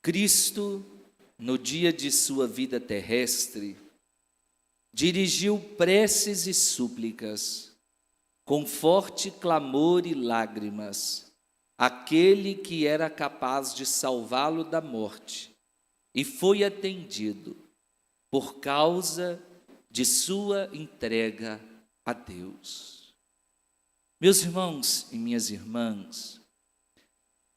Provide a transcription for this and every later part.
Cristo, no dia de sua vida terrestre, dirigiu preces e súplicas, com forte clamor e lágrimas, àquele que era capaz de salvá-lo da morte, e foi atendido por causa de sua entrega a Deus. Meus irmãos e minhas irmãs,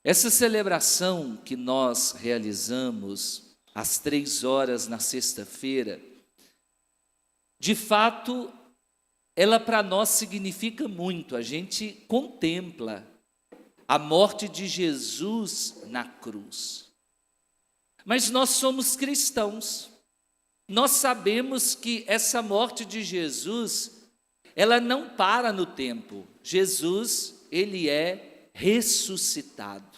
essa celebração que nós realizamos às 3 horas na sexta-feira, de fato, ela para nós significa muito. A gente contempla a morte de Jesus na cruz. Mas nós somos cristãos. Nós sabemos que essa morte de Jesus, ela não para no tempo. Jesus, ele é ressuscitado.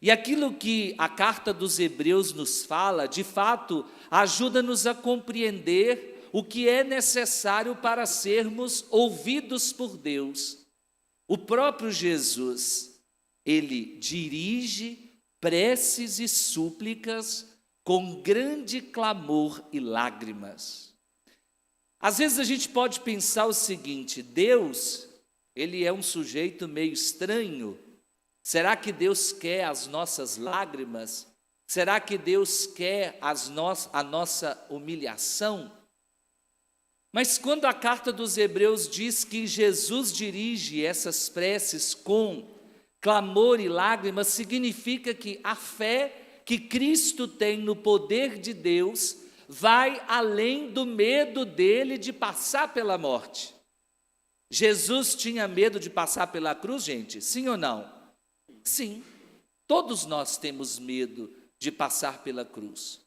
E aquilo que a carta dos Hebreus nos fala, de fato, ajuda-nos a compreender o que é necessário para sermos ouvidos por Deus. O próprio Jesus, ele dirige preces e súplicas com grande clamor e lágrimas. Às vezes a gente pode pensar o seguinte: Deus, ele é um sujeito meio estranho. Será que Deus quer as nossas lágrimas? Será que Deus quer a nossa humilhação? Mas quando a carta dos Hebreus diz que Jesus dirige essas preces com clamor e lágrimas, significa que a fé que Cristo tem no poder de Deus vai além do medo dele de passar pela morte. Jesus tinha medo de passar pela cruz, gente? Sim ou não? Sim, todos nós temos medo de passar pela cruz.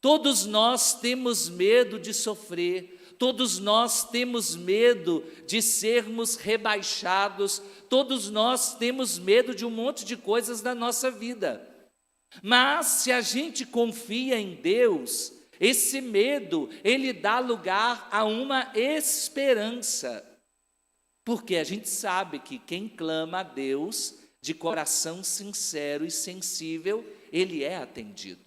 Todos nós temos medo de sofrer. Todos nós temos medo de sermos rebaixados. Todos nós temos medo de um monte de coisas da nossa vida. Mas se a gente confia em Deus, esse medo, ele dá lugar a uma esperança. Porque a gente sabe que quem clama a Deus de coração sincero e sensível, ele é atendido.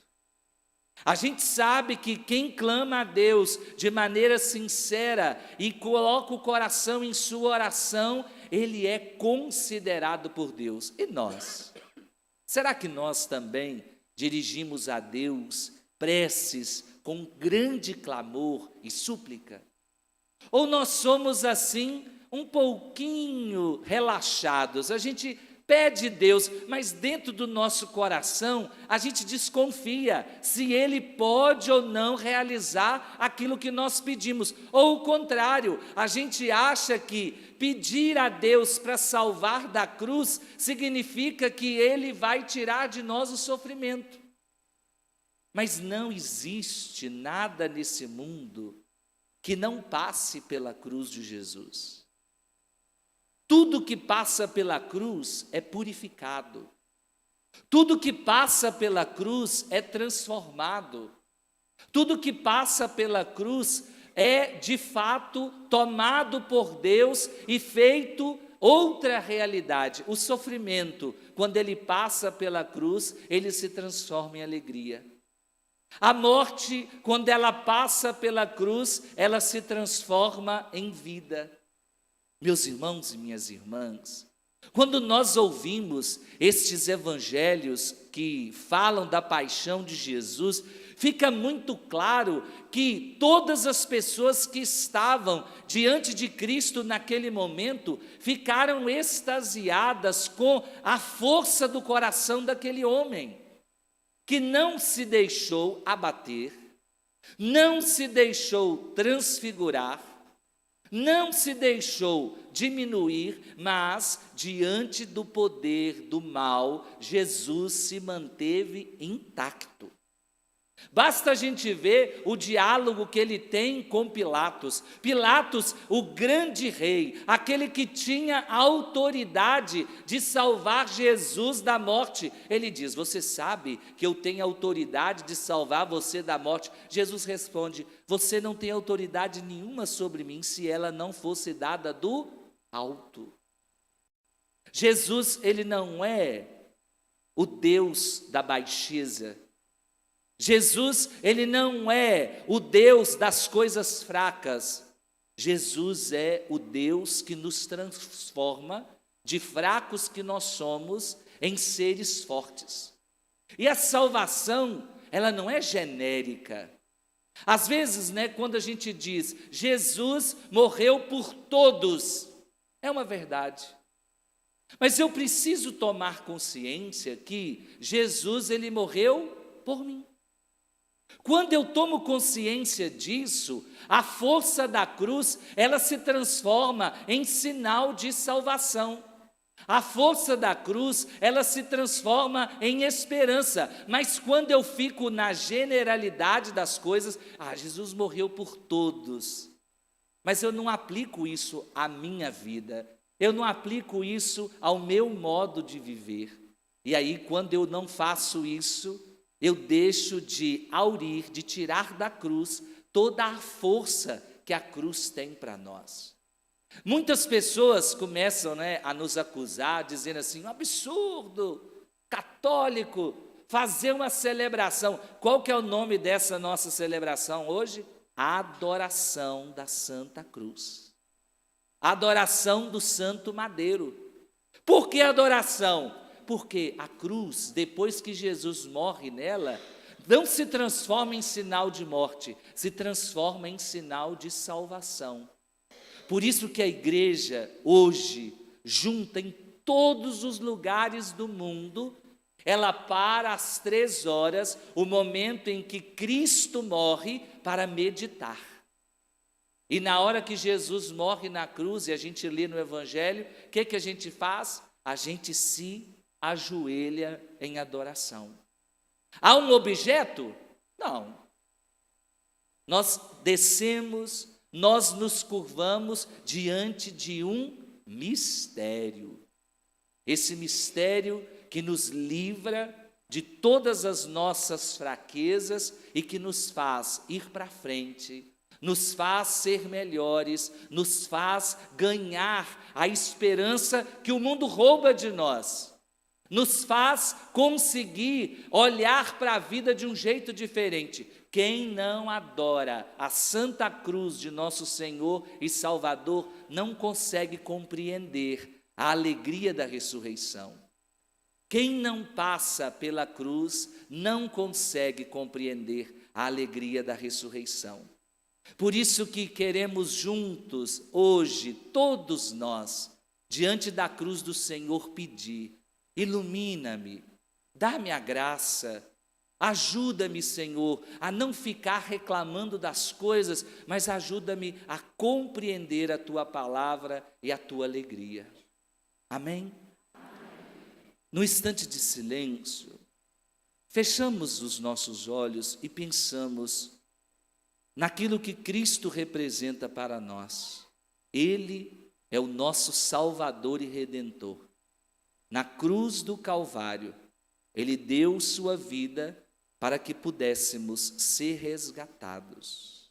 A gente sabe que quem clama a Deus de maneira sincera e coloca o coração em sua oração, ele é considerado por Deus. E nós? Será que nós também dirigimos a Deus preces com grande clamor e súplica? Ou nós somos assim um pouquinho relaxados? A gente pede Deus, mas dentro do nosso coração a gente desconfia se Ele pode ou não realizar aquilo que nós pedimos. Ou o contrário, a gente acha que pedir a Deus para salvar da cruz significa que Ele vai tirar de nós o sofrimento. Mas não existe nada nesse mundo que não passe pela cruz de Jesus. Tudo que passa pela cruz é purificado. Tudo que passa pela cruz é transformado. Tudo que passa pela cruz é, de fato, tomado por Deus e feito outra realidade. O sofrimento, quando ele passa pela cruz, ele se transforma em alegria. A morte, quando ela passa pela cruz, ela se transforma em vida. Meus irmãos e minhas irmãs, quando nós ouvimos estes evangelhos que falam da paixão de Jesus, fica muito claro que todas as pessoas que estavam diante de Cristo naquele momento ficaram extasiadas com a força do coração daquele homem, que não se deixou abater, não se deixou transfigurar, não se deixou diminuir, mas diante do poder do mal, Jesus se manteve intacto. Basta a gente ver o diálogo que ele tem com Pilatos. Pilatos, o grande rei, aquele que tinha a autoridade de salvar Jesus da morte. Ele diz: você sabe que eu tenho autoridade de salvar você da morte? Jesus responde: você não tem autoridade nenhuma sobre mim se ela não fosse dada do alto. Jesus, ele não é o Deus da baixeza. Jesus, ele não é o Deus das coisas fracas. Jesus é o Deus que nos transforma de fracos que nós somos em seres fortes. E a salvação, ela não é genérica. Às vezes, quando a gente diz Jesus morreu por todos, é uma verdade. Mas eu preciso tomar consciência que Jesus, ele morreu por mim. Quando eu tomo consciência disso, a força da cruz, ela se transforma em sinal de salvação. A força da cruz, ela se transforma em esperança. Mas quando eu fico na generalidade das coisas, Jesus morreu por todos. Mas eu não aplico isso à minha vida. Eu não aplico isso ao meu modo de viver. E aí, quando eu não faço isso, eu deixo de aurir, de tirar da cruz toda a força que a cruz tem para nós. Muitas pessoas começam a nos acusar, dizendo assim, um absurdo, católico, fazer uma celebração. Qual que é o nome dessa nossa celebração hoje? Adoração da Santa Cruz. Adoração do Santo Madeiro. Por que adoração? Porque a cruz, depois que Jesus morre nela, não se transforma em sinal de morte, se transforma em sinal de salvação. Por isso que a igreja hoje, junta em todos os lugares do mundo, ela para às 3 horas, o momento em que Cristo morre, para meditar. E na hora que Jesus morre na cruz, e a gente lê no Evangelho, o que a gente faz? A gente se ajoelha em adoração. Há um objeto? Não. Nós descemos, nós nos curvamos diante de um mistério. Esse mistério que nos livra de todas as nossas fraquezas e que nos faz ir para frente, nos faz ser melhores, nos faz ganhar a esperança que o mundo rouba de nós, nos faz conseguir olhar para a vida de um jeito diferente. Quem não adora a Santa Cruz de nosso Senhor e Salvador não consegue compreender a alegria da ressurreição. Quem não passa pela cruz não consegue compreender a alegria da ressurreição. Por isso que queremos juntos, hoje, todos nós, diante da cruz do Senhor, pedir: ilumina-me, dá-me a graça, ajuda-me, Senhor, a não ficar reclamando das coisas, mas ajuda-me a compreender a Tua palavra e a Tua alegria. Amém? No instante de silêncio, fechamos os nossos olhos e pensamos naquilo que Cristo representa para nós. Ele é o nosso Salvador e Redentor. Na cruz do Calvário, Ele deu sua vida para que pudéssemos ser resgatados.